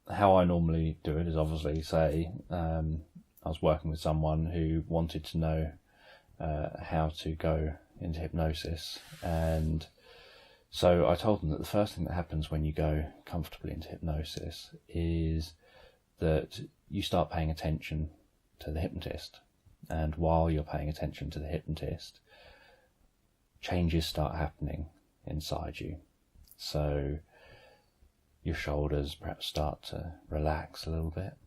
how I normally do it is obviously say I was working with someone who wanted to know how to go into hypnosis, and so I told them that the first thing that happens when you go comfortably into hypnosis is that you start paying attention to the hypnotist, and while you're paying attention to the hypnotist, changes start happening inside you. So your shoulders perhaps start to relax a little bit,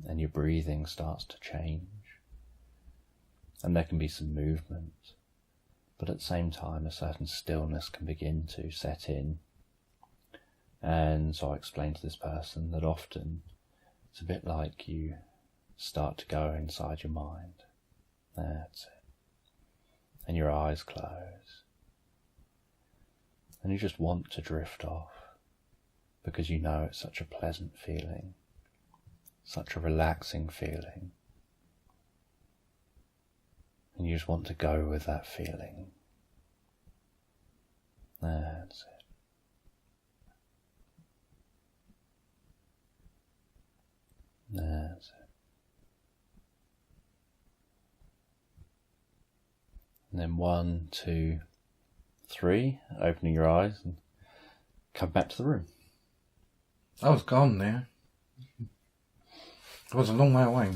and your breathing starts to change, and there can be some movement, but at the same time a certain stillness can begin to set in. And so I explained to this person that often it's a bit like you start to go inside your mind. That's it. And your eyes close, and you just want to drift off, because you know it's such a pleasant feeling, such a relaxing feeling, and you just want to go with that feeling. That's it. That's it. And then 1, 2, 3, opening your eyes and come back to the room. I was gone there. It was a long way away.